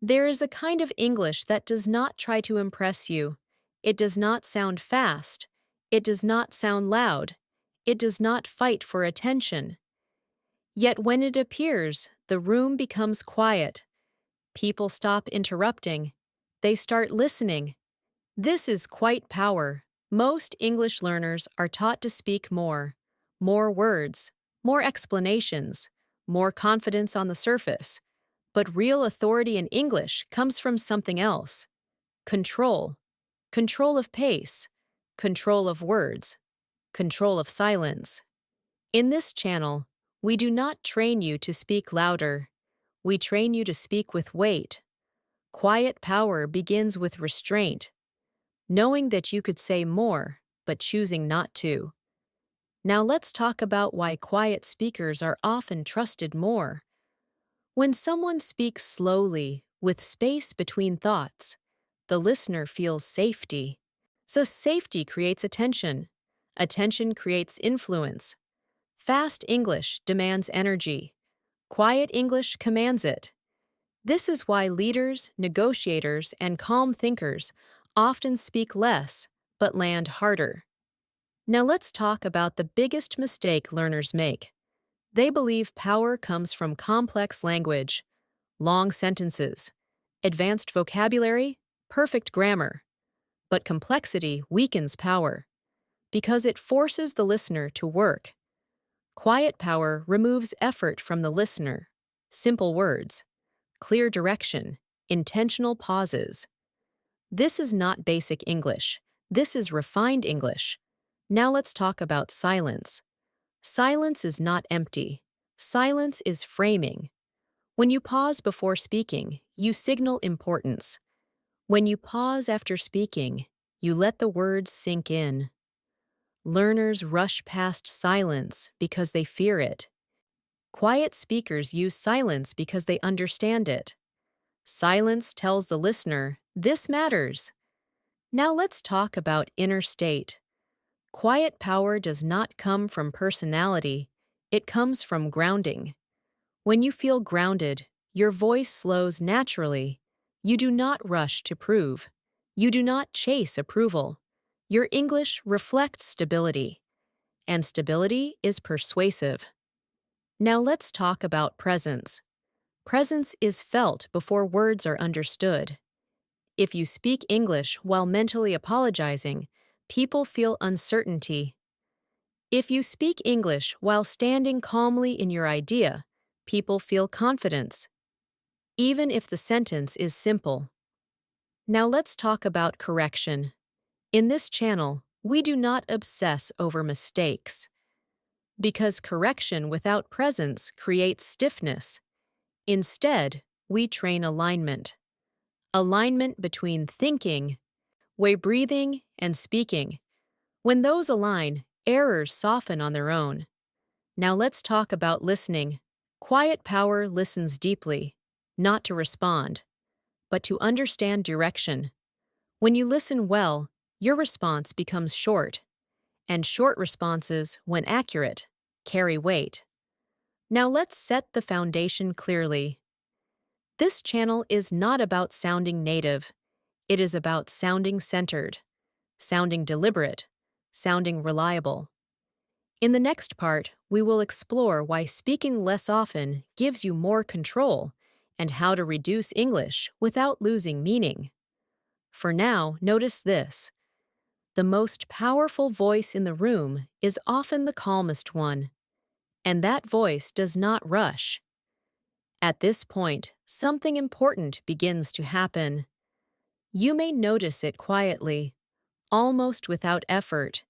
There is a kind of English that does not try to impress you. It does not sound fast. It does not sound loud. It does not fight for attention. Yet when it appears, the room becomes quiet. People stop interrupting. They start listening. This is quite power. Most English learners are taught to speak more words, more explanations, more confidence on the surface. But real authority in English comes from something else: control. Control of pace, control of words, control of silence. In this channel, we do not train you to speak louder. We train you to speak with weight. Quiet power begins with restraint, knowing that you could say more, but choosing not to. Now let's talk about why quiet speakers are often trusted more. When someone speaks slowly, with space between thoughts, the listener feels safety. So safety creates attention. Attention creates influence. Fast English demands energy. Quiet English commands it. This is why leaders, negotiators, and calm thinkers often speak less but land harder. Now let's talk about the biggest mistake learners make. They believe power comes from complex language, long sentences, advanced vocabulary, perfect grammar. But complexity weakens power because it forces the listener to work. Quiet power removes effort from the listener. Simple words, clear direction, intentional pauses. This is not basic English. This is refined English. Now let's talk about silence. Silence is not empty. Silence is framing. When you pause before speaking, you signal importance. When you pause after speaking, you let the words sink in. Learners rush past silence because they fear it. Quiet speakers use silence because they understand it. Silence tells the listener, "This matters." Now let's talk about inner state. Quiet power does not come from personality, it comes from grounding. When you feel grounded, your voice slows naturally. You do not rush to prove. You do not chase approval. Your English reflects stability, and stability is persuasive. Now let's talk about presence. Presence is felt before words are understood. If you speak English while mentally apologizing, people feel uncertainty. If you speak English while standing calmly in your idea, people feel confidence, even if the sentence is simple. Now let's talk about correction. In this channel, we do not obsess over mistakes, because correction without presence creates stiffness. Instead, we train alignment. Alignment between thinking, way breathing, and speaking. When those align, errors soften on their own. Now let's talk about listening. Quiet power listens deeply, not to respond, but to understand direction. When you listen well, your response becomes short, and short responses, when accurate, carry weight. Now let's set the foundation clearly. This channel is not about sounding native. It is about sounding centered, sounding deliberate, sounding reliable. In the next part, we will explore why speaking less often gives you more control and how to reduce English without losing meaning. For now, notice this. The most powerful voice in the room is often the calmest one, and that voice does not rush. At this point, something important begins to happen. You may notice it quietly, almost without effort.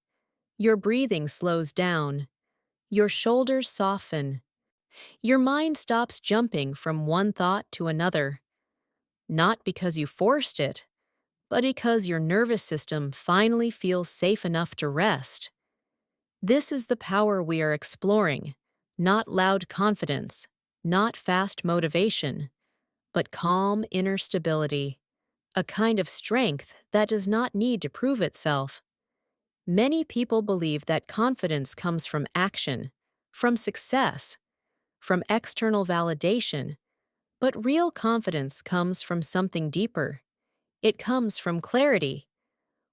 Your breathing slows down. Your shoulders soften. Your mind stops jumping from one thought to another. Not because you forced it, but because your nervous system finally feels safe enough to rest. This is the power we are exploring, not loud confidence, not fast motivation, but calm inner stability, a kind of strength that does not need to prove itself. Many people believe that confidence comes from action, from success, from external validation, But real confidence comes from something deeper. It comes from clarity.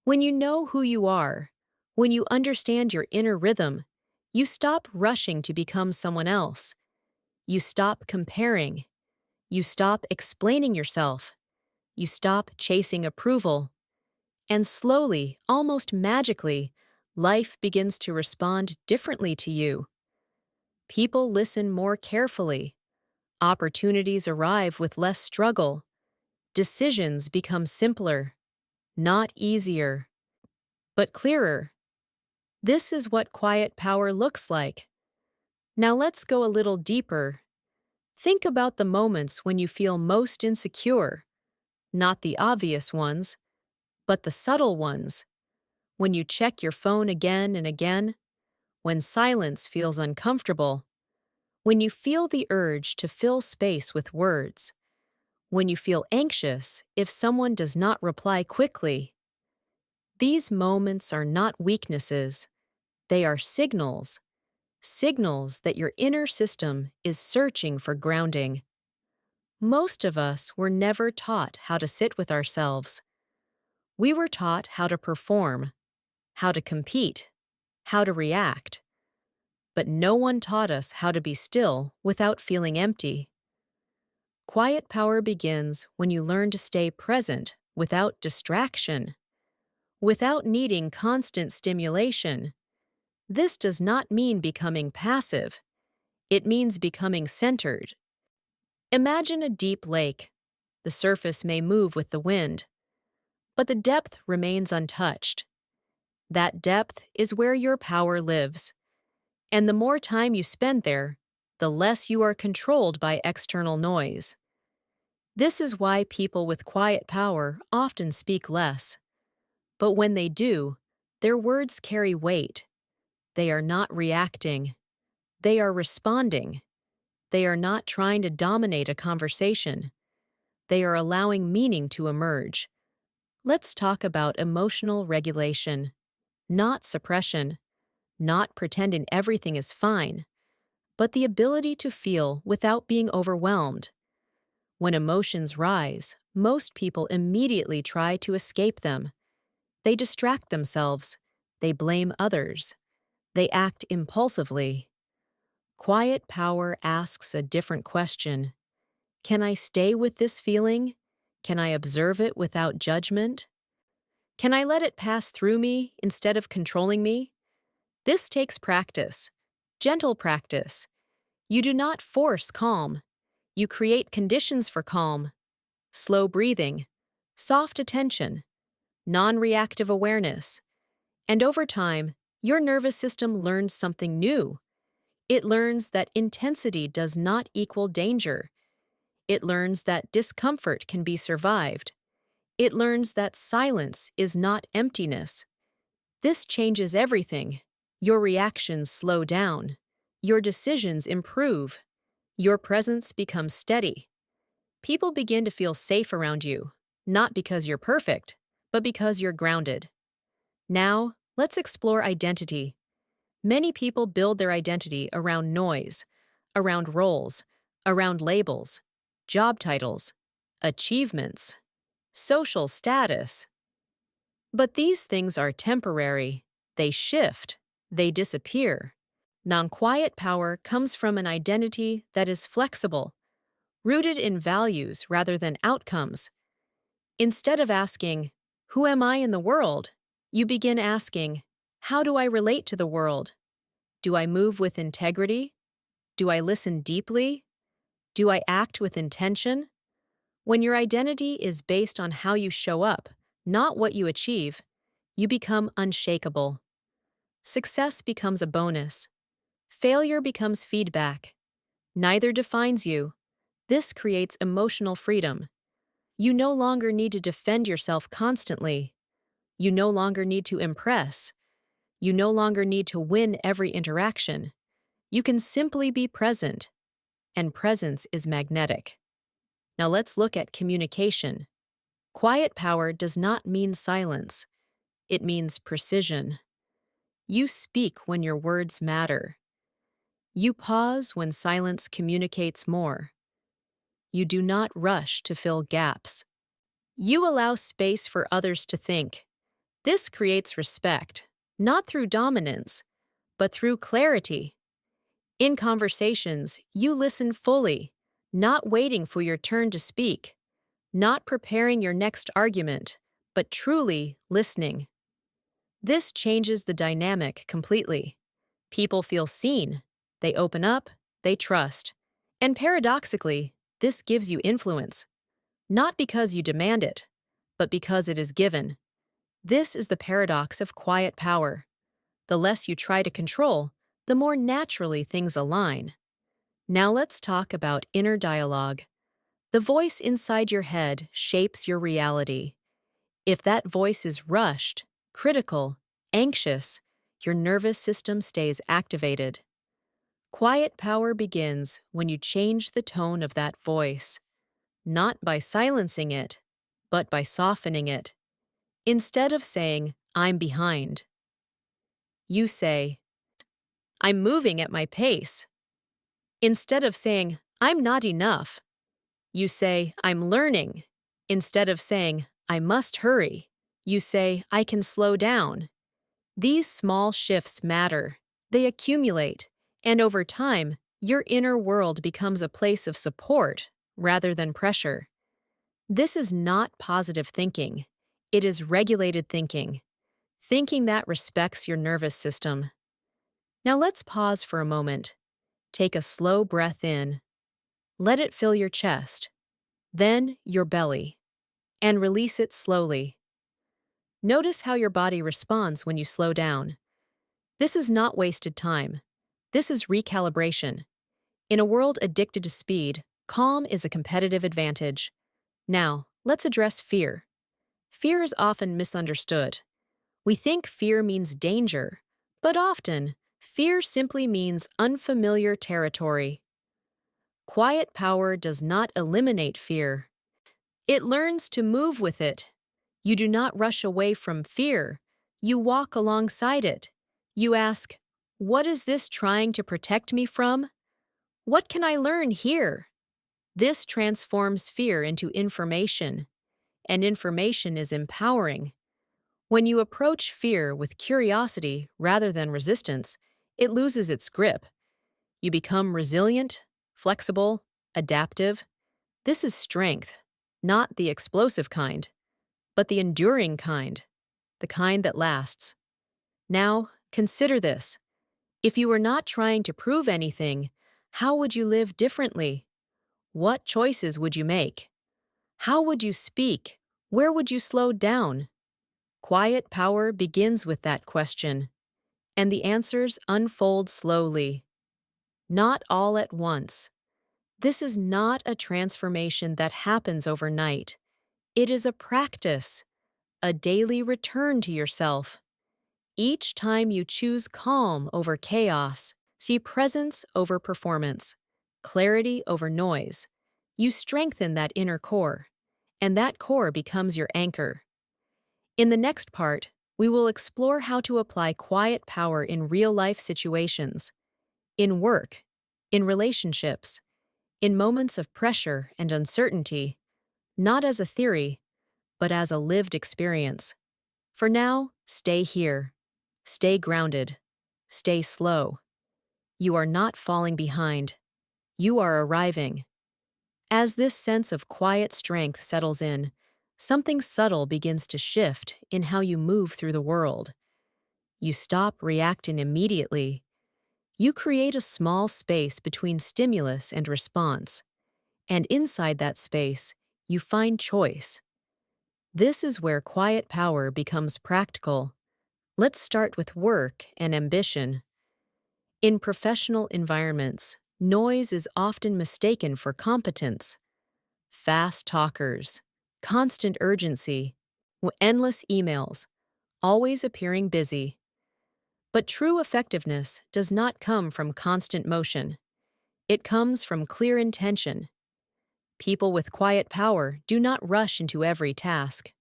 When you know who you are, when you understand your inner rhythm, you stop rushing to become someone else. You stop comparing. You stop explaining yourself. You stop chasing approval. And slowly, almost magically, life begins to respond differently to you. People listen more carefully. Opportunities arrive with less struggle. Decisions become simpler, not easier, but clearer. This is what quiet power looks like. Now let's go a little deeper. Think about the moments when you feel most insecure, not the obvious ones, but the subtle ones. When you check your phone again and again, when silence feels uncomfortable, when you feel the urge to fill space with words, when you feel anxious if someone does not reply quickly. These moments are not weaknesses, they are signals, signals that your inner system is searching for grounding. Most of us were never taught how to sit with ourselves. We were taught how to perform, how to compete, how to react. But no one taught us how to be still without feeling empty. Quiet power begins when you learn to stay present without distraction, without needing constant stimulation. This does not mean becoming passive. It means becoming centered. Imagine a deep lake. The surface may move with the wind, but the depth remains untouched. That depth is where your power lives. And the more time you spend there, the less you are controlled by external noise. This is why people with quiet power often speak less. But when they do, their words carry weight. They are not reacting. They are responding. They are not trying to dominate a conversation. They are allowing meaning to emerge. Let's talk about emotional regulation, not suppression, not pretending everything is fine, but the ability to feel without being overwhelmed. When emotions rise, most people immediately try to escape them. They distract themselves. They blame others. They act impulsively. Quiet power asks a different question. Can I stay with this feeling? Can I observe it without judgment? Can I let it pass through me instead of controlling me? This takes practice, gentle practice. You do not force calm. You create conditions for calm. Slow breathing, soft attention, non-reactive awareness. And over time, your nervous system learns something new. It learns that intensity does not equal danger. It learns that discomfort can be survived. It learns that silence is not emptiness. This changes everything. Your reactions slow down. Your decisions improve. Your presence becomes steady. People begin to feel safe around you, not because you're perfect, but because you're grounded. Now, let's explore identity. Many people build their identity around noise, around roles, around labels, job titles, achievements, social status. But these things are temporary. They shift. They disappear. Non-quiet power comes from an identity that is flexible, rooted in values rather than outcomes. Instead of asking, "Who am I in the world?" you begin asking, "How do I relate to the world? Do I move with integrity? Do I listen deeply? Do I act with intention?" When your identity is based on how you show up, not what you achieve, you become unshakable. Success becomes a bonus. Failure becomes feedback. Neither defines you. This creates emotional freedom. You no longer need to defend yourself constantly. You no longer need to impress. You no longer need to win every interaction. You can simply be present, and presence is magnetic. Now let's look at communication. Quiet power does not mean silence. It means precision. You speak when your words matter. You pause when silence communicates more. you do not rush to fill gaps. You allow space for others to think. This creates respect, not through dominance, but through clarity. In conversations, you listen fully, not waiting for your turn to speak, not preparing your next argument, but truly listening. This changes the dynamic completely. People feel seen, they open up, they trust. And paradoxically, this gives you influence, not because you demand it, but because it is given. This is the paradox of quiet power. The less you try to control, the more naturally things align. Now let's talk about inner dialogue. The voice inside your head shapes your reality. If that voice is rushed, critical, anxious, your nervous system stays activated. Quiet power begins when you change the tone of that voice, not by silencing it, but by softening it. Instead of saying, "I'm behind," you say, "I'm moving at my pace." Instead of saying, "I'm not enough," you say, "I'm learning." Instead of saying, "I must hurry," you say, "I can slow down." These small shifts matter. They accumulate, and over time, your inner world becomes a place of support rather than pressure. This is not positive thinking. It is regulated thinking, thinking that respects your nervous system. Now let's pause for a moment. Take a slow breath in. Let it fill your chest, then your belly, and release it slowly. Notice how your body responds when you slow down. This is not wasted time. This is recalibration. In a world addicted to speed, calm is a competitive advantage. Now, let's address fear. Fear is often misunderstood. We think fear means danger, but often, fear simply means unfamiliar territory. Quiet power does not eliminate fear. It learns to move with it. You do not rush away from fear. You walk alongside it. You ask, "What is this trying to protect me from? What can I learn here?" This transforms fear into information, and information is empowering. When you approach fear with curiosity rather than resistance, it loses its grip. You become resilient, flexible, adaptive. This is strength, not the explosive kind, but the enduring kind, the kind that lasts. Now, consider this. If you were not trying to prove anything, how would you live differently? What choices would you make? How would you speak? Where would you slow down? Quiet power begins with that question, and the answers unfold slowly, not all at once. This is not a transformation that happens overnight. It is a practice, a daily return to yourself. Each time you choose calm over chaos, see presence over performance, clarity over noise, you strengthen that inner core, and that core becomes your anchor. In the next part, we will explore how to apply quiet power in real-life situations, in work, in relationships, in moments of pressure and uncertainty, not as a theory, but as a lived experience. For now, stay here. Stay grounded. Stay slow. You are not falling behind. You are arriving. As this sense of quiet strength settles in, something subtle begins to shift in how you move through the world. You stop reacting immediately. You create a small space between stimulus and response. And inside that space, you find choice. This is where quiet power becomes practical. Let's start with work and ambition. In professional environments, noise is often mistaken for competence. Fast talkers, constant urgency, endless emails, always appearing busy. But true effectiveness does not come from constant motion. It comes from clear intention. People with quiet power do not rush into every task.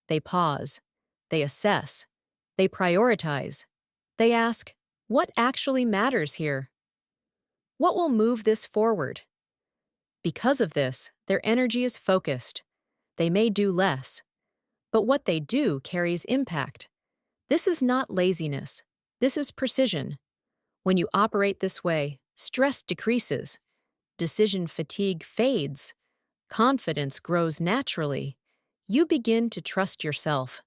They pause. They assess. They prioritize. They ask, what actually matters here? What will move this forward? Because of this, their energy is focused. They may do less, but what they do carries impact. This is not laziness. This is precision. When you operate this way, stress decreases, decision fatigue fades, confidence grows naturally. You begin to trust yourself.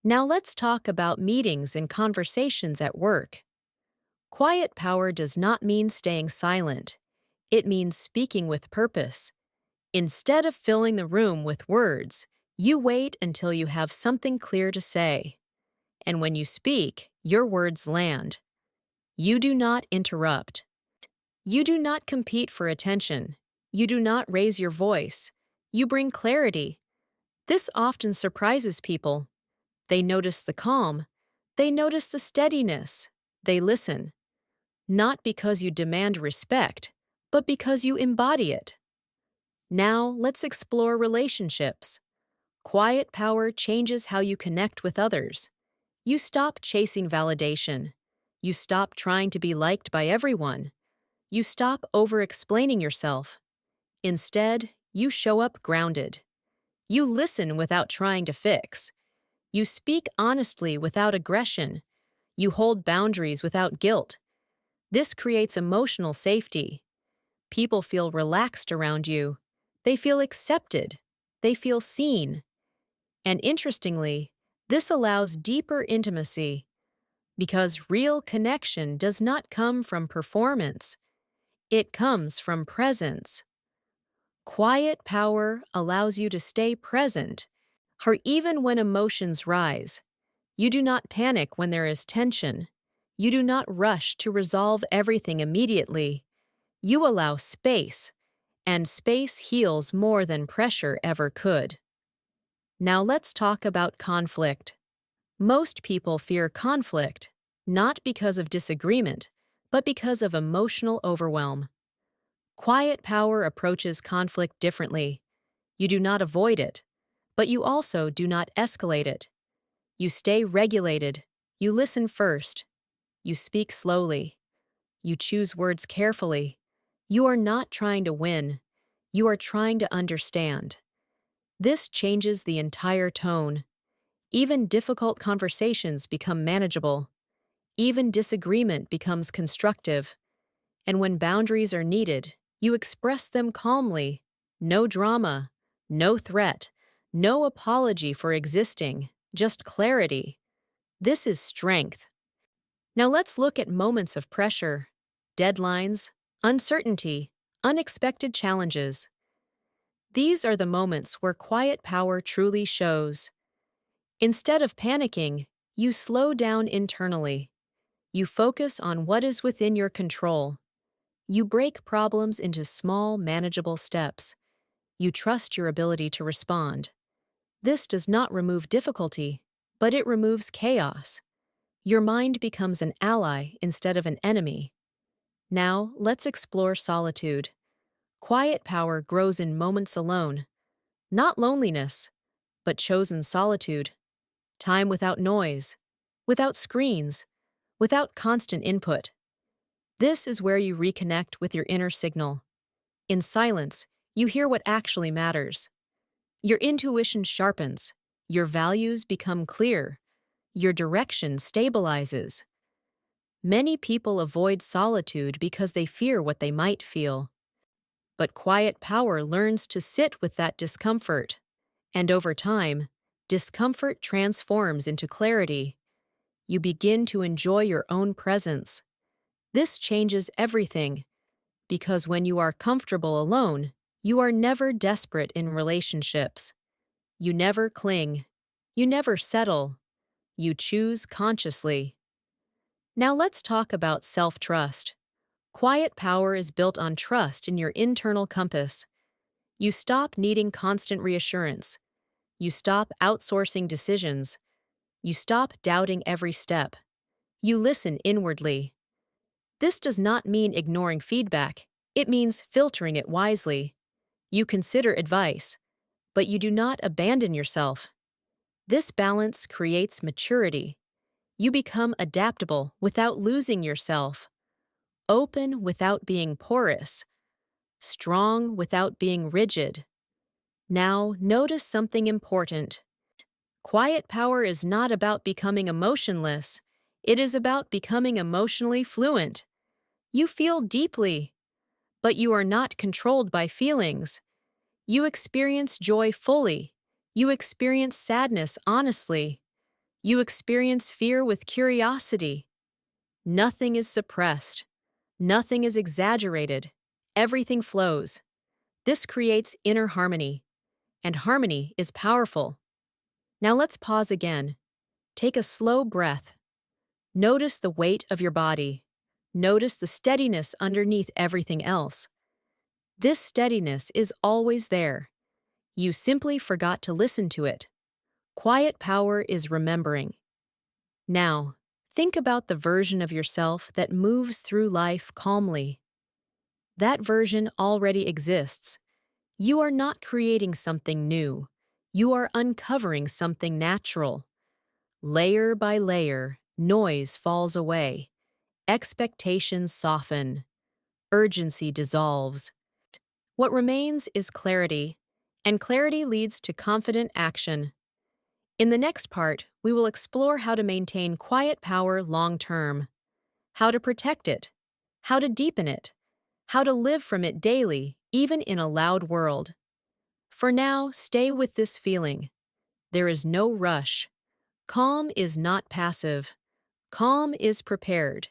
Now let's talk about meetings and conversations at work. Quiet power does not mean staying silent. It means speaking with purpose. Instead of filling the room with words, you wait until you have something clear to say. And when you speak, your words land. You do not interrupt. You do not compete for attention. You do not raise your voice. You bring clarity. This often surprises people. They notice the calm. They notice the steadiness. They listen. Not because you demand respect, but because you embody it. Now, let's explore relationships. Quiet power changes how you connect with others. You stop chasing validation. You stop trying to be liked by everyone. You stop over-explaining yourself. Instead, you show up grounded. You listen without trying to fix. You speak honestly without aggression. You hold boundaries without guilt. This creates emotional safety. People feel relaxed around you. They feel accepted. They feel seen. And interestingly, this allows deeper intimacy because real connection does not come from performance. It comes from presence. Quiet power allows you to stay present, or even when emotions rise. You do not panic when there is tension. You do not rush to resolve everything immediately. You allow space, and space heals more than pressure ever could. Now let's talk about conflict. Most people fear conflict, not because of disagreement, but because of emotional overwhelm. Quiet power approaches conflict differently. You do not avoid it, but you also do not escalate it. You stay regulated. You listen first. You speak slowly. You choose words carefully. You are not trying to win. You are trying to understand. This changes the entire tone. Even difficult conversations become manageable. Even disagreement becomes constructive. And when boundaries are needed, you express them calmly. No drama, no threat, no apology for existing, just clarity. This is strength. Now let's look at moments of pressure, deadlines, uncertainty, unexpected challenges. These are the moments where quiet power truly shows. Instead of panicking, you slow down internally. You focus on what is within your control. You break problems into small, manageable steps. You trust your ability to respond. This does not remove difficulty, but it removes chaos. Your mind becomes an ally instead of an enemy. Now, let's explore solitude. Quiet power grows in moments alone. Not loneliness, but chosen solitude. Time without noise, without screens, without constant input. This is where you reconnect with your inner signal. In silence, you hear what actually matters. Your intuition sharpens. Your values become clear. Your direction stabilizes. Many people avoid solitude because they fear what they might feel. But quiet power learns to sit with that discomfort. And over time, discomfort transforms into clarity. You begin to enjoy your own presence. This changes everything, because when you are comfortable alone, you are never desperate in relationships. You never cling. You never settle. You choose consciously. Now let's talk about self-trust. Quiet power is built on trust in your internal compass. You stop needing constant reassurance. You stop outsourcing decisions. You stop doubting every step. You listen inwardly. This does not mean ignoring feedback. It means filtering it wisely. You consider advice, but you do not abandon yourself. This balance creates maturity. You become adaptable without losing yourself, open without being porous, strong without being rigid. Now, notice something important. Quiet power is not about becoming emotionless. It is about becoming emotionally fluent. You feel deeply, but you are not controlled by feelings. You experience joy fully. You experience sadness honestly. You experience fear with curiosity. Nothing is suppressed. Nothing is exaggerated. Everything flows. This creates inner harmony, and harmony is powerful. Now let's pause again. Take a slow breath. Notice the weight of your body. Notice the steadiness underneath everything else. This steadiness is always there. You simply forgot to listen to it. Quiet power is remembering. Now, think about the version of yourself that moves through life calmly. That version already exists. You are not creating something new. You are uncovering something natural. Layer by layer, noise falls away. Expectations soften. Urgency dissolves. What remains is clarity, and clarity leads to confident action. In the next part, we will explore how to maintain quiet power long-term, how to protect it, how to deepen it, how to live from it daily, even in a loud world. For now, stay with this feeling. There is no rush. Calm is not passive. Calm is prepared,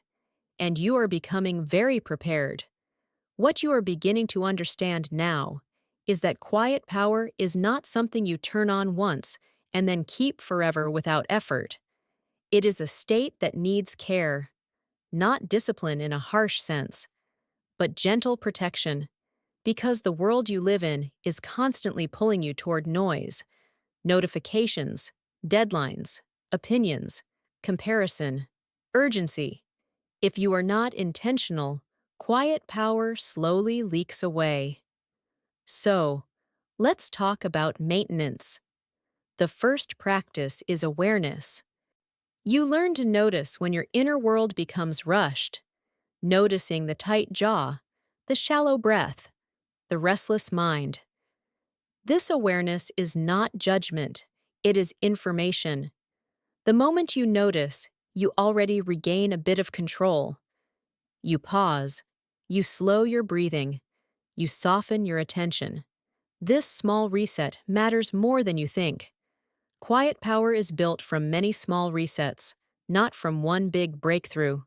and you are becoming very prepared. What you are beginning to understand now is that quiet power is not something you turn on once and then keep forever without effort. It is a state that needs care, not discipline in a harsh sense, but gentle protection, because the world you live in is constantly pulling you toward noise, notifications, deadlines, opinions, comparison, urgency. If you are not intentional, quiet power slowly leaks away. So, let's talk about maintenance. The first practice is awareness. You learn to notice when your inner world becomes rushed, noticing the tight jaw, the shallow breath, the restless mind. This awareness is not judgment, it is information. The moment you notice, you already regain a bit of control. You pause, you slow your breathing, you soften your attention. This small reset matters more than you think. Quiet power is built from many small resets, not from one big breakthrough.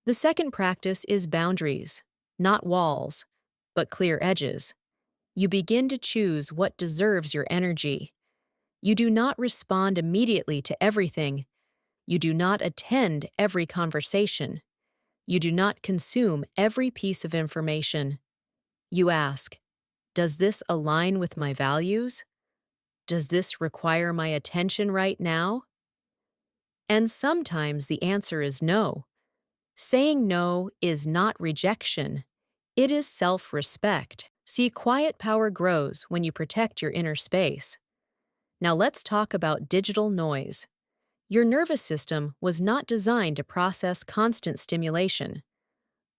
The second practice is boundaries, not walls, but clear edges. You begin to choose what deserves your energy. You do not respond immediately to everything. You do not attend every conversation. You do not consume every piece of information. You ask, does this align with my values? Does this require my attention right now? And sometimes the answer is no. Saying no is not rejection. It is self-respect. See, quiet power grows when you protect your inner space. Now let's talk about digital noise. Your nervous system was not designed to process constant stimulation.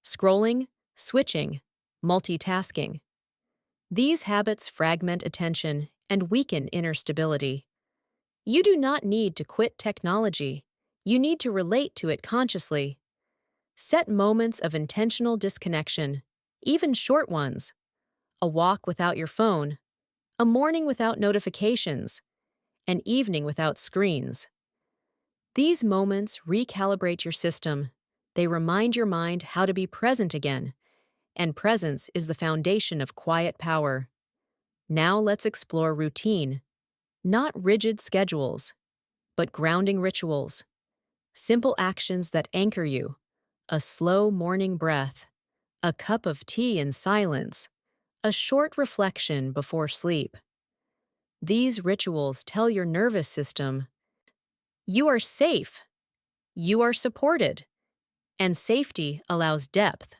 Scrolling, switching, multitasking. These habits fragment attention and weaken inner stability. You do not need to quit technology. You need to relate to it consciously. Set moments of intentional disconnection, even short ones. A walk without your phone, a morning without notifications, an evening without screens. These moments recalibrate your system. They remind your mind how to be present again, and presence is the foundation of quiet power. Now let's explore routine. Not rigid schedules, but grounding rituals. Simple actions that anchor you. A slow morning breath, a cup of tea in silence, a short reflection before sleep. These rituals tell your nervous system, you are safe, you are supported, and safety allows depth.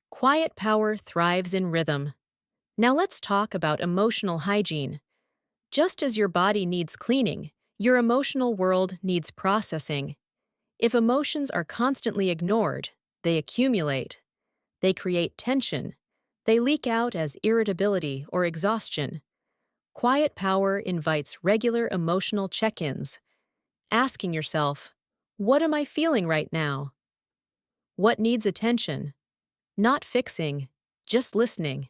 Quiet power thrives in rhythm. Now let's talk about emotional hygiene. Just as your body needs cleaning, your emotional world needs processing. If emotions are constantly ignored, they accumulate. They create tension. They leak out as irritability or exhaustion. Quiet power invites regular emotional check-ins, asking yourself, what am I feeling right now? What needs attention? Not fixing, just listening.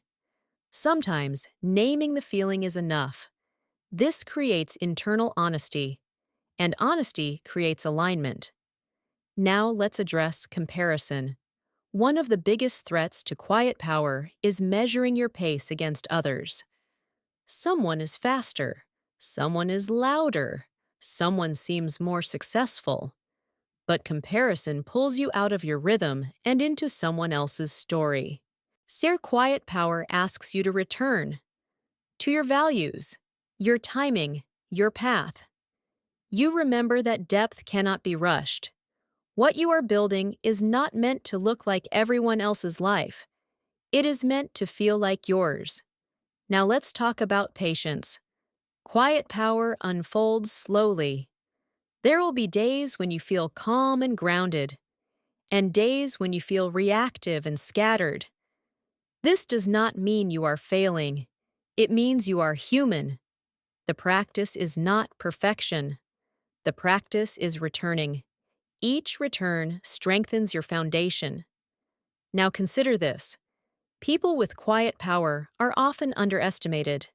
Sometimes naming the feeling is enough. This creates internal honesty, and honesty creates alignment. Now let's address comparison. One of the biggest threats to quiet power is measuring your pace against others. Someone is faster, someone is louder, someone seems more successful. But comparison pulls you out of your rhythm and into someone else's story. Their quiet power asks you to return to your values, your timing, your path. You remember that depth cannot be rushed. What you are building is not meant to look like everyone else's life. It is meant to feel like yours. Now let's talk about patience. Quiet power unfolds slowly. There will be days when you feel calm and grounded, and days when you feel reactive and scattered. This does not mean you are failing. It means you are human. The practice is not perfection. The practice is returning. Each return strengthens your foundation. Now consider this. People with quiet power are often underestimated.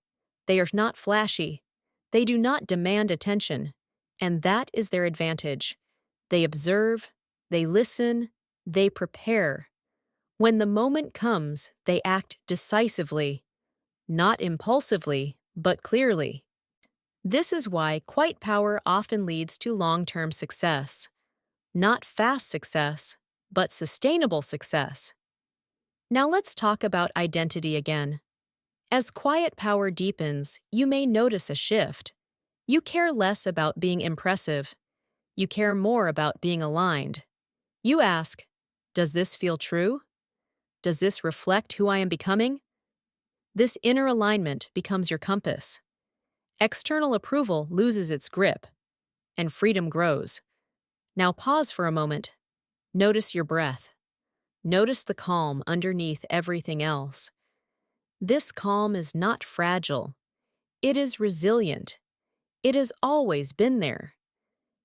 They are not flashy. They do not demand attention. And that is their advantage. They observe, they listen, they prepare. When the moment comes, they act decisively, not impulsively, but clearly. This is why quiet power often leads to long-term success. Not fast success, but sustainable success. Now let's talk about identity again. As quiet power deepens, you may notice a shift. You care less about being impressive. You care more about being aligned. You ask, does this feel true? Does this reflect who I am becoming? This inner alignment becomes your compass. External approval loses its grip, and freedom grows. Now pause for a moment. Notice your breath. Notice the calm underneath everything else. This calm is not fragile. It is resilient. It has always been there.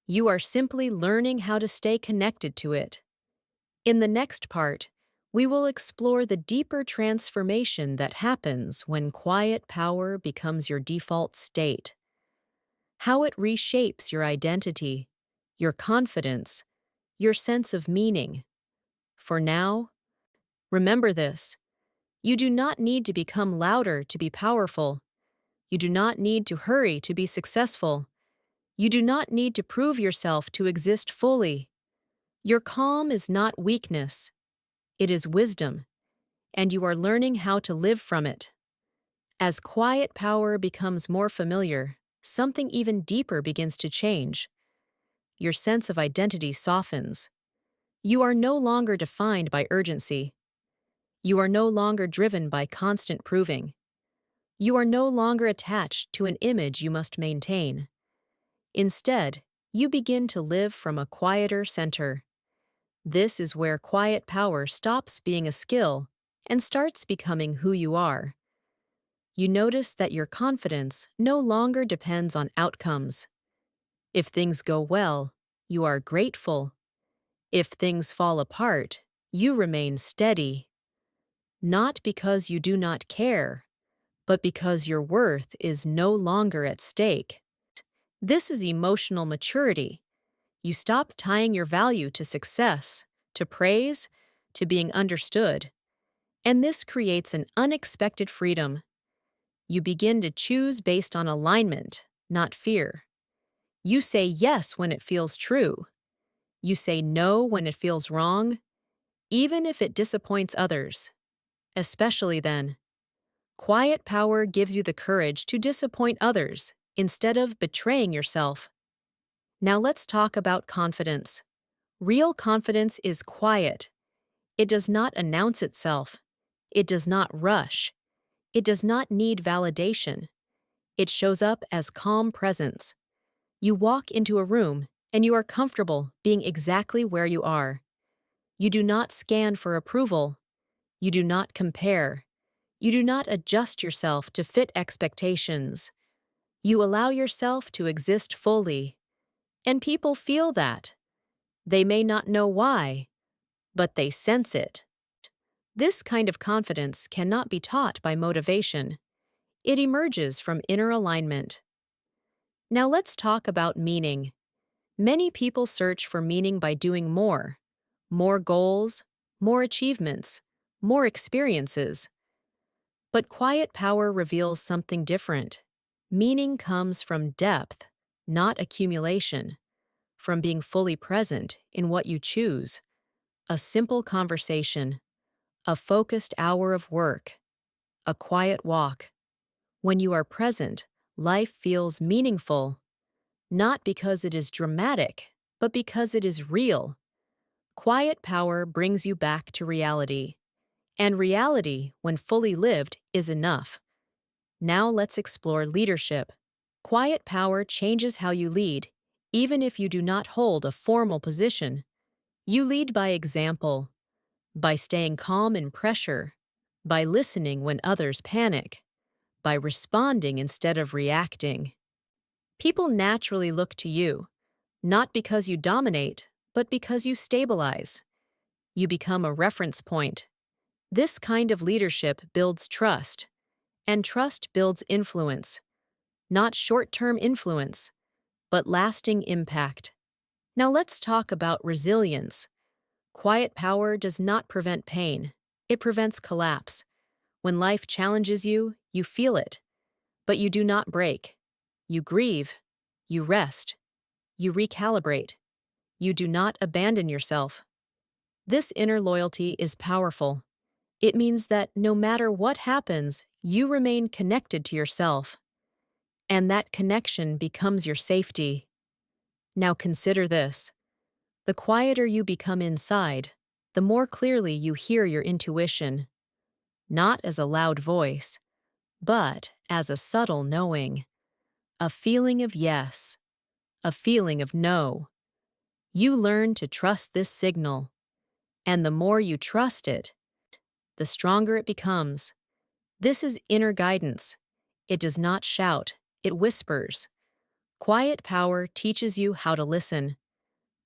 You are simply learning how to stay connected to it. In the next part, we will explore the deeper transformation that happens when quiet power becomes your default state. How it reshapes your identity, your confidence, your sense of meaning. For now, remember this. You do not need to become louder to be powerful. You do not need to hurry to be successful. You do not need to prove yourself to exist fully. Your calm is not weakness. It is wisdom, and you are learning how to live from it. As quiet power becomes more familiar, something even deeper begins to change. Your sense of identity softens. You are no longer defined by urgency. You are no longer driven by constant proving. You are no longer attached to an image you must maintain. Instead, you begin to live from a quieter center. This is where quiet power stops being a skill and starts becoming who you are. You notice that your confidence no longer depends on outcomes. If things go well, you are grateful. If things fall apart, you remain steady. Not because you do not care, but because your worth is no longer at stake. This is emotional maturity. You stop tying your value to success, to praise, to being understood. And this creates an unexpected freedom. You begin to choose based on alignment, not fear. You say yes when it feels true. You say no when it feels wrong, even if it disappoints others. Especially then. Quiet power gives you the courage to disappoint others instead of betraying yourself. Now let's talk about confidence. Real confidence is quiet. It does not announce itself. It does not rush. It does not need validation. It shows up as calm presence. You walk into a room and you are comfortable being exactly where you are. You do not scan for approval. You do not compare. You do not adjust yourself to fit expectations. You allow yourself to exist fully. And people feel that. They may not know why, but they sense it. This kind of confidence cannot be taught by motivation. It emerges from inner alignment. Now let's talk about meaning. Many people search for meaning by doing more goals, more achievements, more experiences. But quiet power reveals something different. Meaning comes from depth, not accumulation, from being fully present in what you choose. A simple conversation, a focused hour of work, a quiet walk. When you are present, life feels meaningful, not because it is dramatic, but because it is real. Quiet power brings you back to reality. And reality, when fully lived, is enough. Now let's explore leadership. Quiet power changes how you lead, even if you do not hold a formal position. You lead by example, by staying calm in pressure, by listening when others panic, by responding instead of reacting. People naturally look to you, not because you dominate, but because you stabilize. You become a reference point. This kind of leadership builds trust, and trust builds influence. Not short-term influence, but lasting impact. Now let's talk about resilience. Quiet power does not prevent pain. It prevents collapse. When life challenges you, you feel it. But you do not break. You grieve. You rest. You recalibrate. You do not abandon yourself. This inner loyalty is powerful. It means that no matter what happens, you remain connected to yourself. And that connection becomes your safety. Now consider this. The quieter you become inside, the more clearly you hear your intuition. Not as a loud voice, but as a subtle knowing. A feeling of yes. A feeling of no. You learn to trust this signal. And the more you trust it, the stronger it becomes. This is inner guidance. It does not shout, it whispers. Quiet power teaches you how to listen.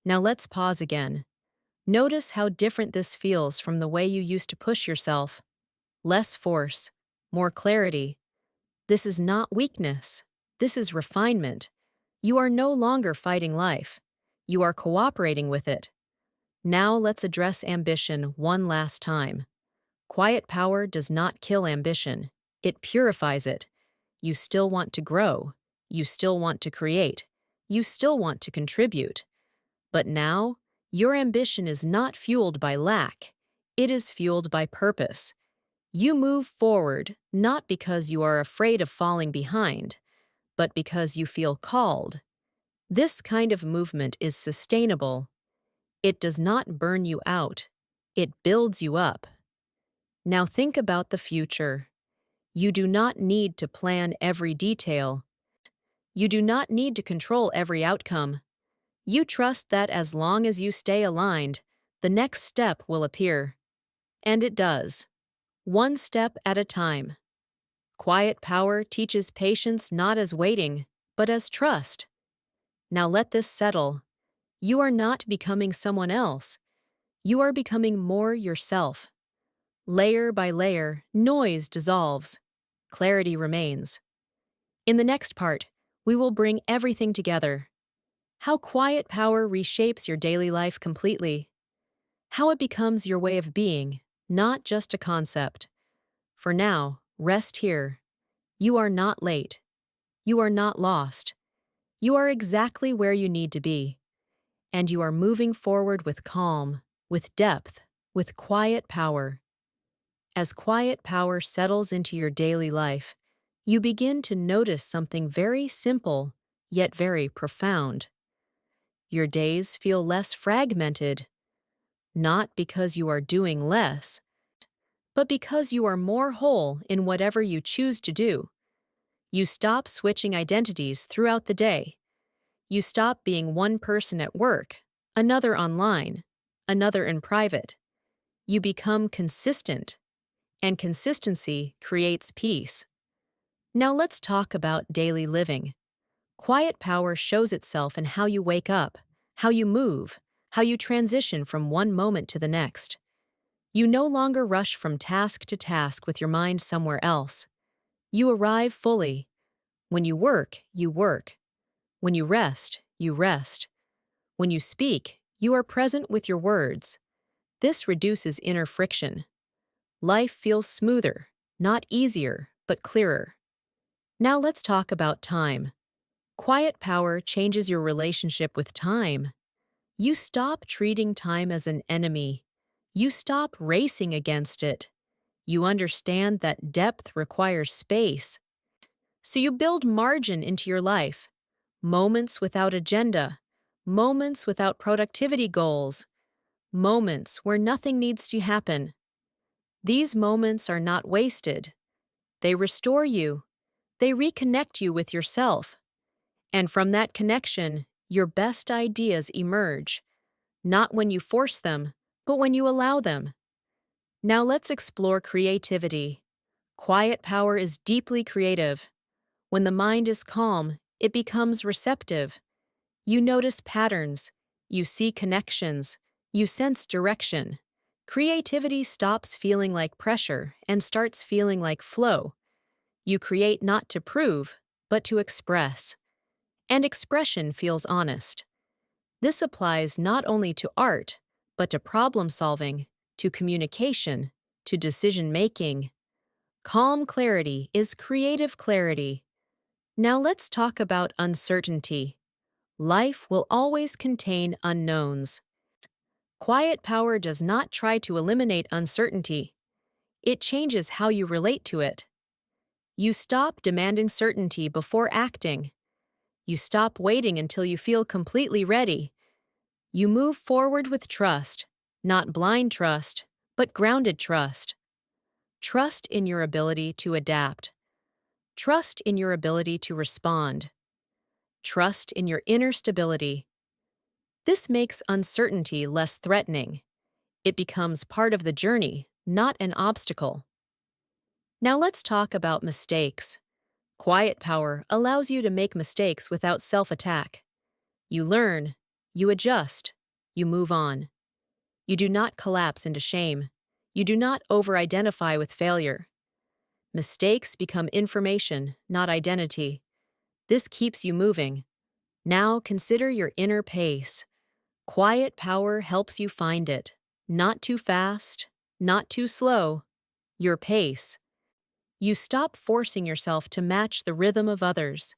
Now let's pause again. Notice how different this feels from the way you used to push yourself. Less force, more clarity. This is not weakness. This is refinement. You are no longer fighting life. You are cooperating with it. Now let's address ambition one last time. Quiet power does not kill ambition. It purifies it. You still want to grow. You still want to create. You still want to contribute. But now, your ambition is not fueled by lack. It is fueled by purpose. You move forward not because you are afraid of falling behind, but because you feel called. This kind of movement is sustainable. It does not burn you out. It builds you up. Now think about the future. You do not need to plan every detail. You do not need to control every outcome. You trust that as long as you stay aligned, the next step will appear. And it does. One step at a time. Quiet power teaches patience not as waiting, but as trust. Now let this settle. You are not becoming someone else. You are becoming more yourself. Layer by layer, noise dissolves. Clarity remains. In the next part, we will bring everything together. How quiet power reshapes your daily life completely. How it becomes your way of being, not just a concept. For now, rest here. You are not late. You are not lost. You are exactly where you need to be. And you are moving forward with calm, with depth, with quiet power. As quiet power settles into your daily life, you begin to notice something very simple, yet very profound. Your days feel less fragmented, not because you are doing less, but because you are more whole in whatever you choose to do. You stop switching identities throughout the day. You stop being one person at work, another online, another in private. You become consistent. and consistency creates peace. Now let's talk about daily living. Quiet power shows itself in how you wake up, how you move, how you transition from one moment to the next. You no longer rush from task to task with your mind somewhere else. You arrive fully. When you work, you work. When you rest, you rest. When you speak, you are present with your words. This reduces inner friction. Life feels smoother, not easier, but clearer. Now let's talk about time. Quiet power changes your relationship with time. You stop treating time as an enemy. You stop racing against it. You understand that depth requires space. So you build margin into your life. Moments without agenda. Moments without productivity goals. Moments where nothing needs to happen. These moments are not wasted. They restore you. They reconnect you with yourself. And from that connection, your best ideas emerge. Not when you force them, but when you allow them. Now let's explore creativity. Quiet power is deeply creative. When the mind is calm, it becomes receptive. You notice patterns. You see connections. You sense direction. Creativity stops feeling like pressure and starts feeling like flow. You create not to prove, but to express. And expression feels honest. This applies not only to art, but to problem solving, to communication, to decision making. Calm clarity is creative clarity. Now let's talk about uncertainty. Life will always contain unknowns. Quiet power does not try to eliminate uncertainty. It changes how you relate to it. You stop demanding certainty before acting. You stop waiting until you feel completely ready. You move forward with trust, not blind trust, but grounded trust. Trust in your ability to adapt. Trust in your ability to respond. Trust in your inner stability. This makes uncertainty less threatening. It becomes part of the journey, not an obstacle. Now let's talk about mistakes. Quiet power allows you to make mistakes without self-attack. You learn, you adjust, you move on. You do not collapse into shame. You do not over-identify with failure. Mistakes become information, not identity. This keeps you moving. Now consider your inner pace. Quiet power helps you find it. Not too fast, not too slow. Your pace. You stop forcing yourself to match the rhythm of others.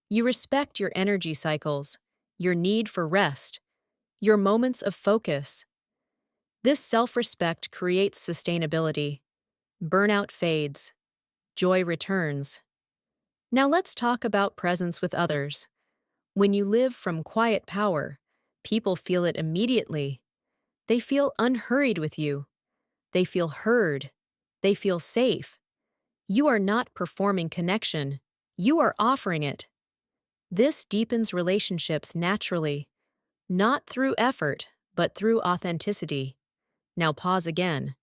You respect your energy cycles, your need for rest, your moments of focus. This self-respect creates sustainability. Burnout fades. Joy returns. Now let's talk about presence with others. When you live from quiet power, people feel it immediately. They feel unhurried with you. They feel heard. They feel safe. You are not performing connection. You are offering it. This deepens relationships naturally, not through effort, but through authenticity. Now pause again.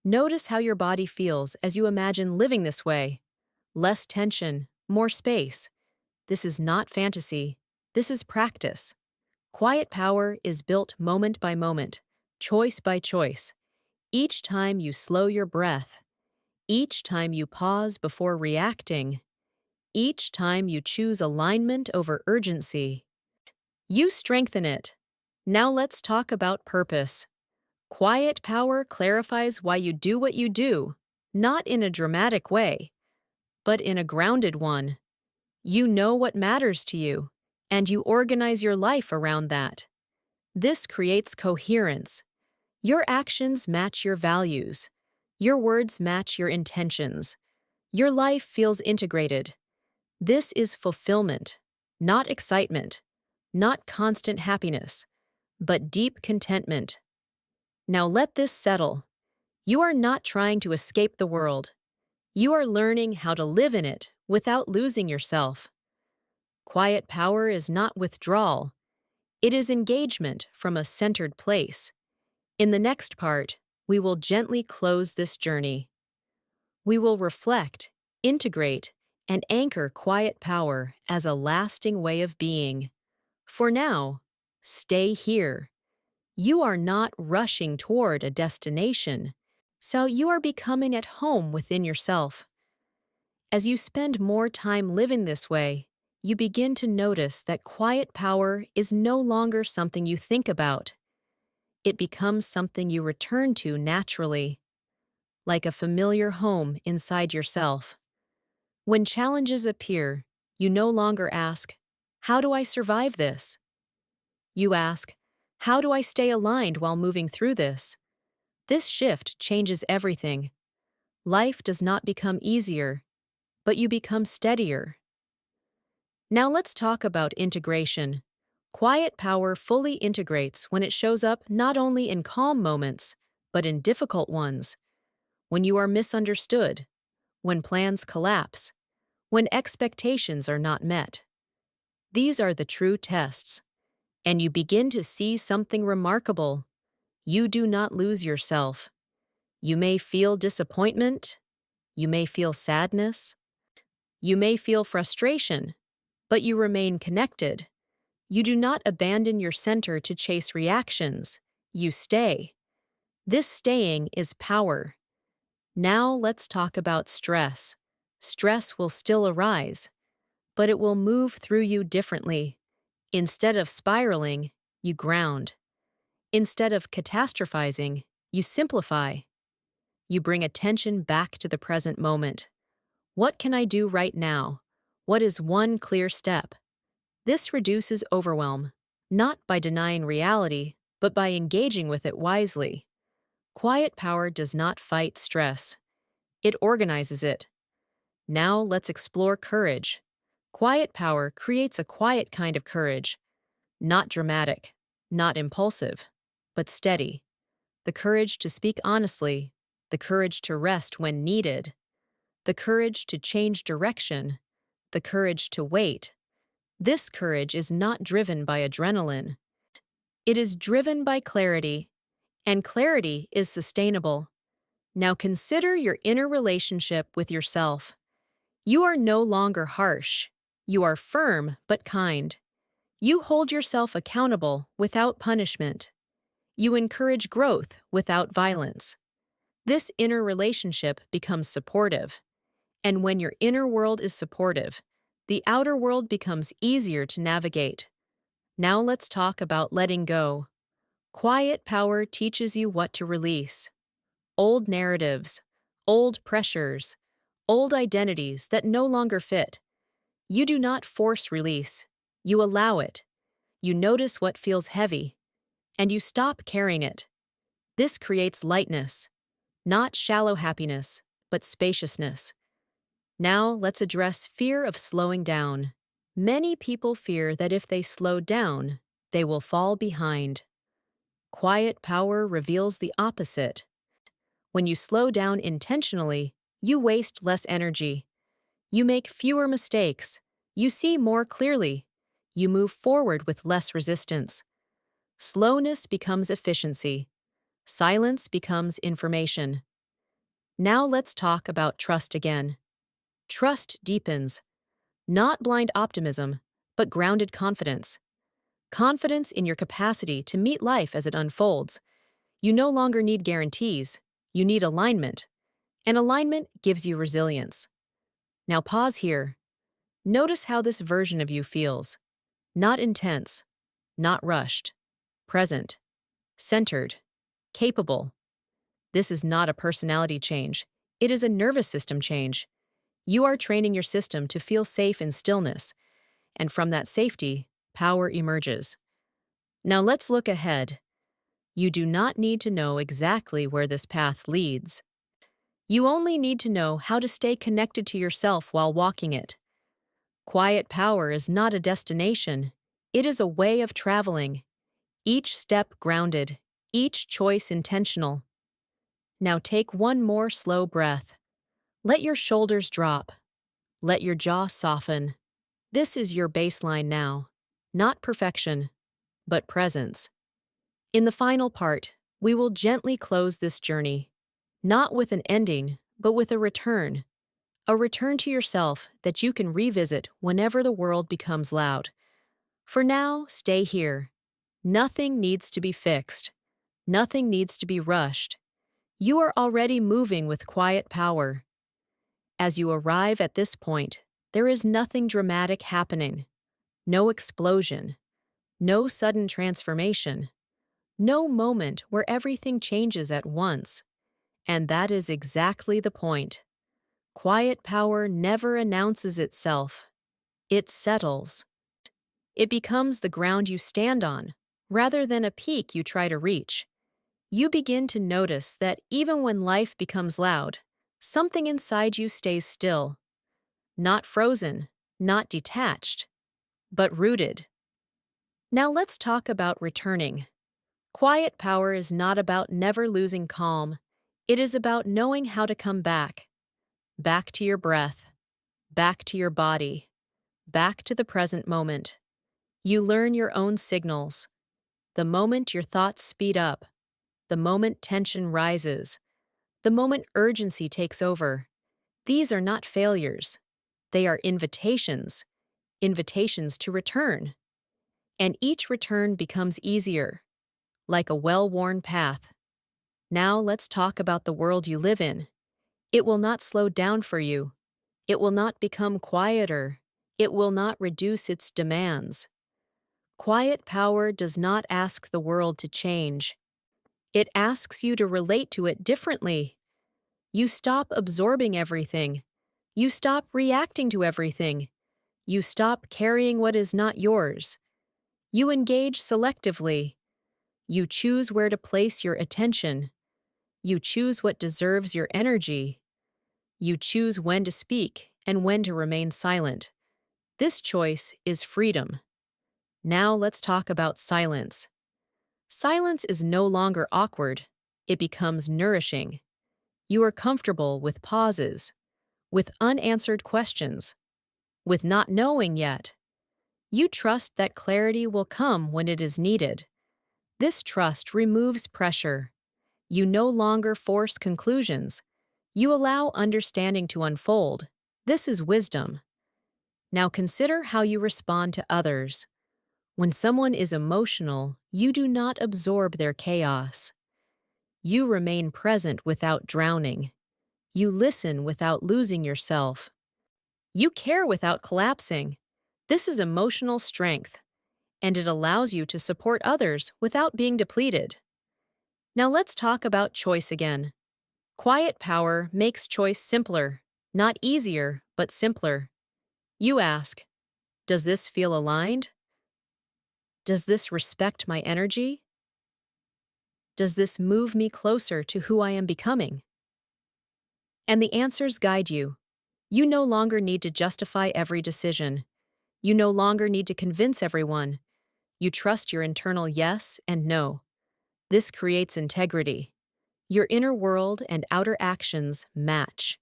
Notice how your body feels as you imagine living this way. Less tension, more space. This is not fantasy. This is practice. Quiet power is built moment by moment, choice by choice. Each time you slow your breath, each time you pause before reacting, each time you choose alignment over urgency, you strengthen it. Now let's talk about purpose. Quiet power clarifies why you do what you do, not in a dramatic way, but in a grounded one. You know what matters to you, and you organize your life around that. This creates coherence. Your actions match your values. Your words match your intentions. Your life feels integrated. This is fulfillment, not excitement, not constant happiness, but deep contentment. Now let this settle. You are not trying to escape the world. You are learning how to live in it without losing yourself. Quiet power is not withdrawal. It is engagement from a centered place. In the next part, we will gently close this journey. We will reflect, integrate, and anchor quiet power as a lasting way of being. For now, stay here. You are not rushing toward a destination, so you are becoming at home within yourself. As you spend more time living this way, you begin to notice that quiet power is no longer something you think about. It becomes something you return to naturally, like a familiar home inside yourself. When challenges appear, you no longer ask, "How do I survive this?" You ask, "How do I stay aligned while moving through this?" This shift changes everything. Life does not become easier, but you become steadier. Now let's talk about integration. Quiet power fully integrates when it shows up not only in calm moments, but in difficult ones. When you are misunderstood, when plans collapse, when expectations are not met. These are the true tests, and you begin to see something remarkable. You do not lose yourself. You may feel disappointment, you may feel sadness, you may feel frustration, but you remain connected. You do not abandon your center to chase reactions. You stay. This staying is power. Now let's talk about stress. Stress will still arise, but it will move through you differently. Instead of spiraling, you ground. Instead of catastrophizing, you simplify. You bring attention back to the present moment. What can I do right now? What is one clear step? This reduces overwhelm, not by denying reality, but by engaging with it wisely. Quiet power does not fight stress. It organizes it. Now let's explore courage. Quiet power creates a quiet kind of courage, not dramatic, not impulsive, but steady. The courage to speak honestly, the courage to rest when needed, the courage to change direction, the courage to wait. This courage is not driven by adrenaline. It is driven by clarity, and clarity is sustainable. Now consider your inner relationship with yourself. You are no longer harsh. You are firm but kind. You hold yourself accountable without punishment. You encourage growth without violence. This inner relationship becomes supportive. And when your inner world is supportive, the outer world becomes easier to navigate. Now let's talk about letting go. Quiet power teaches you what to release. Old narratives, old pressures, old identities that no longer fit. You do not force release. You allow it. You notice what feels heavy, and you stop carrying it. This creates lightness, not shallow happiness, but spaciousness. Now let's address fear of slowing down. Many people fear that if they slow down, they will fall behind. Quiet power reveals the opposite. When you slow down intentionally, you waste less energy. You make fewer mistakes. You see more clearly. You move forward with less resistance. Slowness becomes efficiency. Silence becomes information. Now let's talk about trust again. Trust deepens. Not blind optimism, but grounded confidence. Confidence in your capacity to meet life as it unfolds. You no longer need guarantees. You need alignment. And alignment gives you resilience. Now pause here. Notice how this version of you feels. Not intense, not rushed, present, centered, capable. This is not a personality change. It is a nervous system change. You are training your system to feel safe in stillness, and from that safety, power emerges. Now let's look ahead. You do not need to know exactly where this path leads. You only need to know how to stay connected to yourself while walking it. Quiet power is not a destination. It is a way of traveling. Each step grounded, each choice intentional. Now take one more slow breath. Let your shoulders drop. Let your jaw soften. This is your baseline now. Not perfection, but presence. In the final part, we will gently close this journey. Not with an ending, but with a return to yourself that you can revisit whenever the world becomes loud. For now, stay here. Nothing needs to be fixed. Nothing needs to be rushed. You are already moving with quiet power. As you arrive at this point, there is nothing dramatic happening. No explosion. No sudden transformation. No moment where everything changes at once. And that is exactly the point. Quiet power never announces itself. It settles. It becomes the ground you stand on, rather than a peak you try to reach. You begin to notice that even when life becomes loud, something inside you stays still. Not frozen, not detached, but rooted. Now let's talk about returning. Quiet power is not about never losing calm. It is about knowing how to come back. Back to your breath. Back to your body. Back to the present moment. You learn your own signals. The moment your thoughts speed up. The moment tension rises. The moment urgency takes over. These are not failures. They are invitations. Invitations to return. And each return becomes easier, like a well-worn path. Now let's talk about the world you live in. It will not slow down for you. It will not become quieter. It will not reduce its demands. Quiet power does not ask the world to change. It asks you to relate to it differently. You stop absorbing everything. You stop reacting to everything. You stop carrying what is not yours. You engage selectively. You choose where to place your attention. You choose what deserves your energy. You choose when to speak and when to remain silent. This choice is freedom. Now let's talk about silence. Silence is no longer awkward. It becomes nourishing. You are comfortable with pauses, with unanswered questions, with not knowing yet. You trust that clarity will come when it is needed. This trust removes pressure. You no longer force conclusions. You allow understanding to unfold. This is wisdom. Now consider how you respond to others. When someone is emotional, you do not absorb their chaos. You remain present without drowning. You listen without losing yourself. You care without collapsing. This is emotional strength, and it allows you to support others without being depleted. Now let's talk about choice again. Quiet power makes choice simpler, not easier, but simpler. You ask, does this feel aligned? Does this respect my energy? Does this move me closer to who I am becoming? And the answers guide you. You no longer need to justify every decision. You no longer need to convince everyone. You trust your internal yes and no. This creates integrity. Your inner world and outer actions match.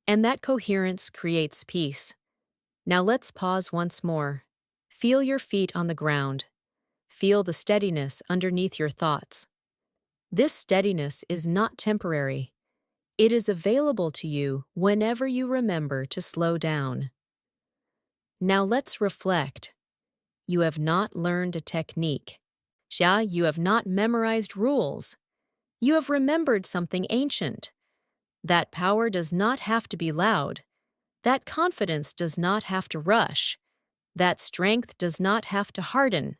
And that coherence creates peace. Now let's pause once more. Feel your feet on the ground. Feel the steadiness underneath your thoughts. This steadiness is not temporary. It is available to you whenever you remember to slow down. Now let's reflect. You have not learned a technique. You have not memorized rules. You have remembered something ancient. That power does not have to be loud. That confidence does not have to rush. That strength does not have to harden.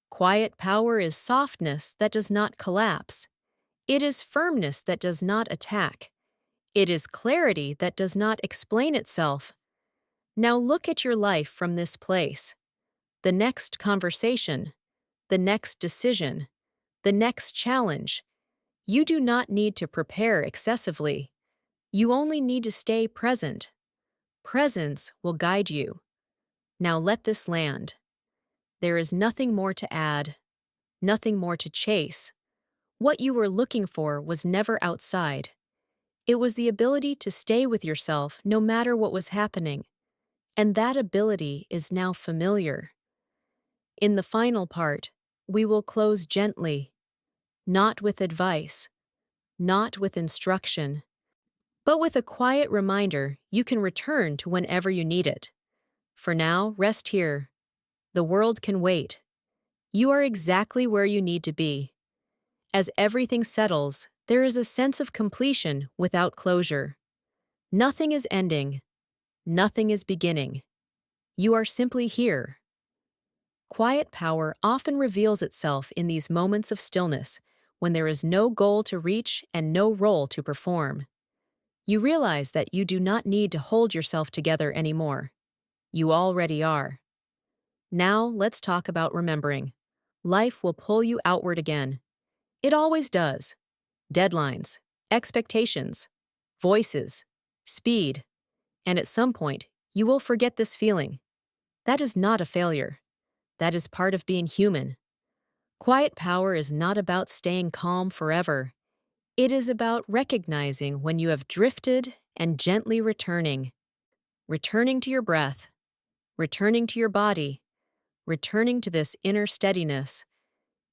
Quiet power is softness that does not collapse. It is firmness that does not attack. It is clarity that does not explain itself. Now look at your life from this place. The next conversation, the next decision, the next challenge. You do not need to prepare excessively. You only need to stay present. Presence will guide you. Now let this land. There is nothing more to add, nothing more to chase. What you were looking for was never outside. It was the ability to stay with yourself no matter what was happening. And that ability is now familiar. In the final part, we will close gently, not with advice, not with instruction, But with a quiet reminder, you can return to whenever you need it. For now, rest here. The world can wait. You are exactly where you need to be. As everything settles, there is a sense of completion without closure. Nothing is ending. Nothing is beginning. You are simply here. Quiet power often reveals itself in these moments of stillness, when there is no goal to reach and no role to perform. You realize that you do not need to hold yourself together anymore. You already are. Now, let's talk about remembering. Life will pull you outward again. It always does. Deadlines, expectations, voices, speed, and at some point, you will forget this feeling. That is not a failure. That is part of being human. Quiet power is not about staying calm forever. It is about recognizing when you have drifted and gently returning. Returning to your breath, returning to your body, returning to this inner steadiness.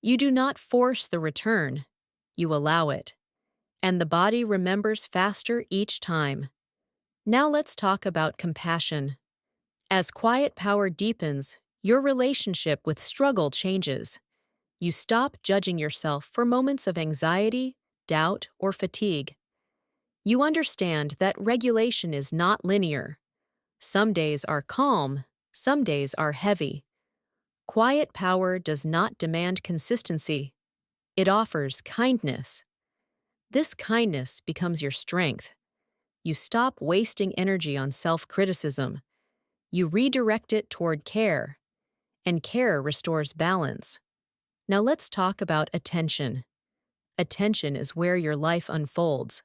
You do not force the return, you allow it. And the body remembers faster each time. Now let's talk about compassion. As quiet power deepens, your relationship with struggle changes. You stop judging yourself for moments of anxiety, doubt, or fatigue. You understand that regulation is not linear. Some days are calm, some days are heavy. Quiet power does not demand consistency. It offers kindness. This kindness becomes your strength. You stop wasting energy on self-criticism. You redirect it toward care, and care restores balance. Now let's talk about attention. Attention is where your life unfolds.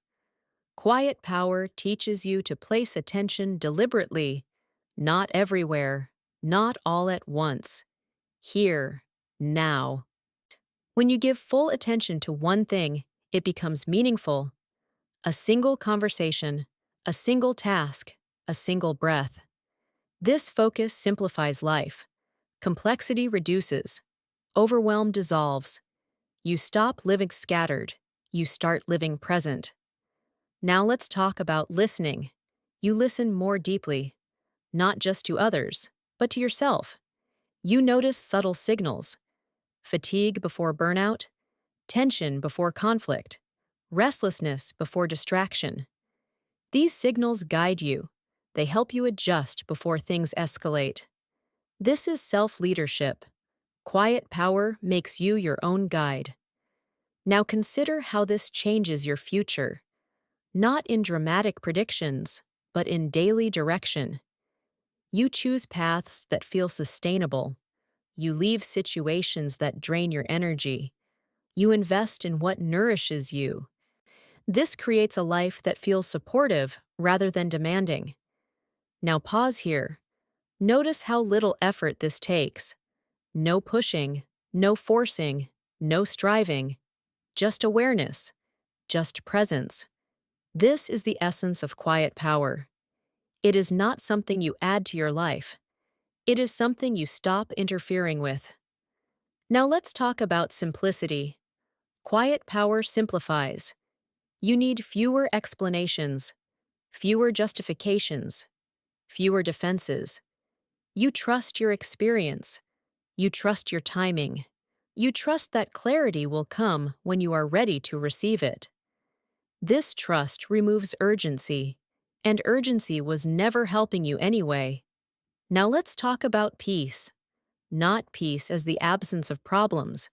Quiet power teaches you to place attention deliberately, not everywhere, not all at once. Here, now. When you give full attention to one thing, it becomes meaningful. A single conversation, a single task, a single breath. This focus simplifies life. Complexity reduces. Overwhelm dissolves. You stop living scattered. You start living present. Now let's talk about listening. You listen more deeply, not just to others, but to yourself. You notice subtle signals: fatigue before burnout, tension before conflict, restlessness before distraction. These signals guide you. They help you adjust before things escalate. This is self-leadership. Quiet power makes you your own guide. Now consider how this changes your future. Not in dramatic predictions, but in daily direction. You choose paths that feel sustainable. You leave situations that drain your energy. You invest in what nourishes you. This creates a life that feels supportive rather than demanding. Now pause here. Notice how little effort this takes. No pushing, no forcing, no striving. Just awareness, just presence. This is the essence of quiet power. It is not something you add to your life. It is something you stop interfering with. Now let's talk about simplicity. Quiet power simplifies. You need fewer explanations, fewer justifications, fewer defenses. You trust your experience. You trust your timing. You trust that clarity will come when you are ready to receive it. This trust removes urgency, and urgency was never helping you anyway. Now let's talk about peace. Not peace as the absence of problems,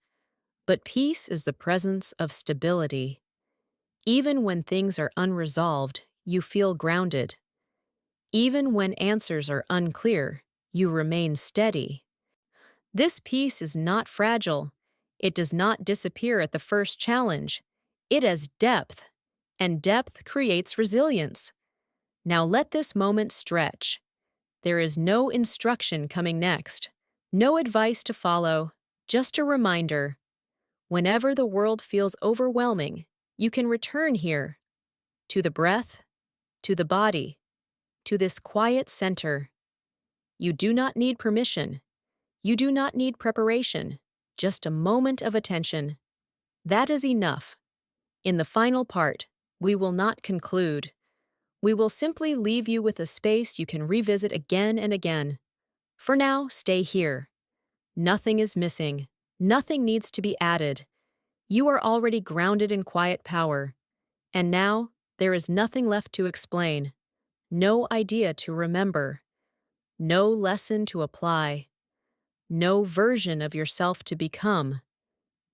but peace is the presence of stability. Even when things are unresolved, you feel grounded. Even when answers are unclear, you remain steady. This peace is not fragile. It does not disappear at the first challenge. It has depth, and depth creates resilience. Now let this moment stretch. There is no instruction coming next, no advice to follow, just a reminder. Whenever the world feels overwhelming, you can return here, to the breath, to the body, to this quiet center. You do not need permission. You do not need preparation, just a moment of attention. That is enough. In the final part, we will not conclude. We will simply leave you with a space you can revisit again and again. For now, stay here. Nothing is missing. Nothing needs to be added. You are already grounded in quiet power. And now, there is nothing left to explain. No idea to remember. No lesson to apply. No version of yourself to become.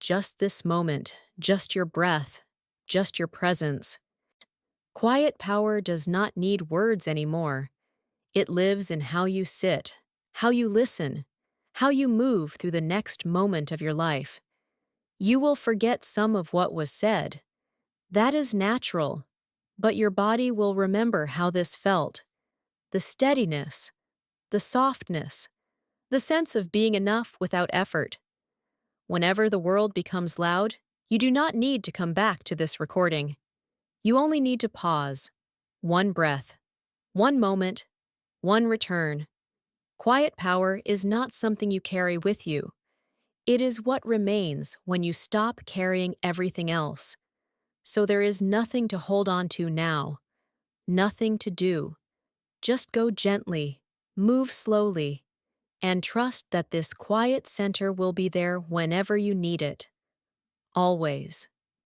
Just this moment, just your breath, just your presence. Quiet power does not need words anymore. It lives in how you sit, how you listen, how you move through the next moment of your life. You will forget some of what was said. That is natural, but your body will remember how this felt. The steadiness, the softness, the sense of being enough without effort. Whenever the world becomes loud, you do not need to come back to this recording. You only need to pause. One breath, one moment, one return. Quiet power is not something you carry with you. It is what remains when you stop carrying everything else. So there is nothing to hold on to now, nothing to do. Just go gently, move slowly, and trust that this quiet center will be there whenever you need it. Always.